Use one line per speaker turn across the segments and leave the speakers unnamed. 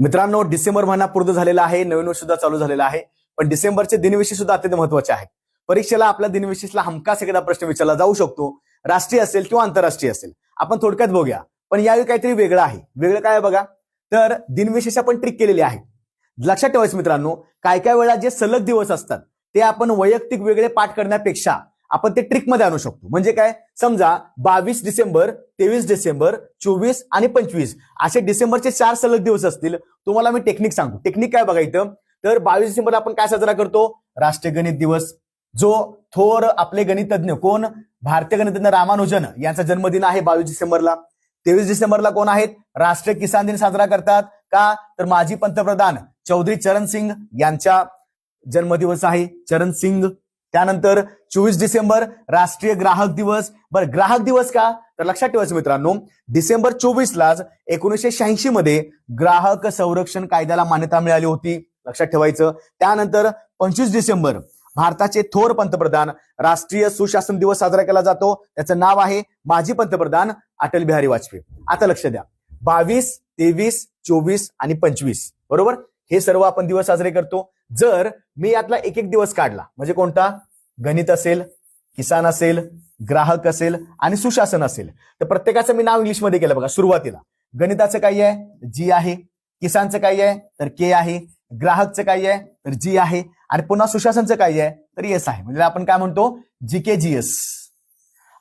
मित्रांनो, डिसेंबर महिना पूर्ण झालेला आहे, नवीन वर्ष सुद्धा चालू झालेला आहे. पण डिसेंबरचे दिनविशेष सुद्धा अत्यंत महत्वाचे आहेत. परीक्षेला आपल्या दिनविशेषला हमखास एखादा प्रश्न विचारला जाऊ शकतो, राष्ट्रीय असेल किंवा आंतरराष्ट्रीय असेल. आपण थोडक्यात बघूया, पण यावेळी काहीतरी वेगळं आहे. वेगळं काय आहे बघा, तर दिनविशेष आपण ट्रिक केलेली आहे. लक्षात ठेवायचं मित्रांनो, काय काय वेळा जे सलग दिवस असतात ते आपण वैयक्तिक वेगळे पाठ करण्यापेक्षा आपण ते ट्रिक मध्ये आणू शकतो. म्हणजे काय, समजा 22 डिसेंबर, 23 डिसेंबर, 24 आणि 25 असे डिसेंबरचे 4 सलग दिवस असतील. तुम्हाला मी टेक्निक सांगतो. टेक्निक काय बघायचं, तर 22 डिसेंबरला आपण काय साजरा करतो, राष्ट्रीय गणित दिवस. जो थोर आपले गणितज्ञ कोण, भारतीय गणितज्ञ रामानुजन यांचा जन्मदिन आहे 22 डिसेंबरला. 23 डिसेंबरला कोण आहेत, राष्ट्रीय किसान दिन साजरा करतात का, तर माजी पंतप्रधान चौधरी चरण सिंग यांचा जन्मदिवस आहे, चरण सिंग. त्यानंतर 24 डिसेंबर राष्ट्रीय ग्राहक दिवस. बरं, ग्राहक दिवस का, तर लक्षात ठेवायचं मित्रांनो, डिसेंबर 24 लाच 1986 मध्ये ग्राहक संरक्षण कायद्याला मान्यता मिळाली होती. लक्षात ठेवायचं. त्यानंतर 25 डिसेंबर भारताचे थोर पंतप्रधान राष्ट्रीय सुशासन दिवस साजरा केला जातो. त्याचं नाव आहे माजी पंतप्रधान अटल बिहारी वाजपेयी. आता लक्ष द्या, 22, 23, 24 आणि 25 बरोबर, हे सर्व आपण दिवस साजरे करतो. जर मी यातला एक एक दिवस काढला, म्हणजे कोणता, गणित असेल, किसान असेल, ग्राहक असेल आणि सुशासन असेल, तर प्रत्येकाचं मी नाव इंग्लिशमध्ये केलं बघा. सुरुवातीला गणिताचं काय आहे, जी आहे. किसानचं काय आहे, तर के आहे. ग्राहकचं काय आहे, तर जी आहे. आणि पुन्हा सुशासनचं काय आहे, तर एस आहे. म्हणजे आपण काय म्हणतो, जीके जीएस.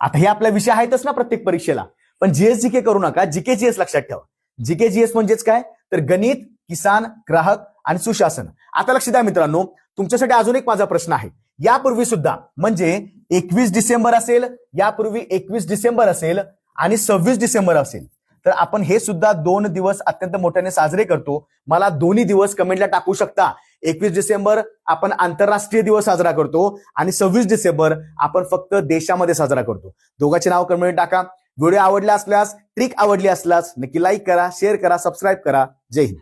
आता हे आपला विषय आहेतच ना प्रत्येक परीक्षेला, पण जीएस जीके करू नका, जीके जीएस लक्षात ठेवा. जीके जीएस म्हणजेच काय, तर गणित, किसान, ग्राहक आणि सुशासन. आता लक्ष द्या मित्रांनो, तुमच्यासाठी अजून एक माझा प्रश्न आहे. यापूर्वी सुद्धा, म्हणजे 21 डिसेंबर असेल, यापूर्वी 21 डिसेंबर असेल आणि 26 डिसेंबर असेल, तर आपण हे सुद्धा 2 दिवस अत्यंत मोठ्याने साजरे करतो. मला दोन्ही दिवस कमेंटला टाकू शकता. 21 डिसेंबर आपण आंतरराष्ट्रीय दिवस साजरा करतो आणि 26 डिसेंबर आपण फक्त देशामध्ये साजरा करतो. दोघांचे नाव कमेंटमध्ये टाका. व्हिडिओ आवडला असल्यास, ट्रिक आवडली असल्यास नक्की लाईक करा, शेअर करा, सबस्क्राईब करा. जय हिंद.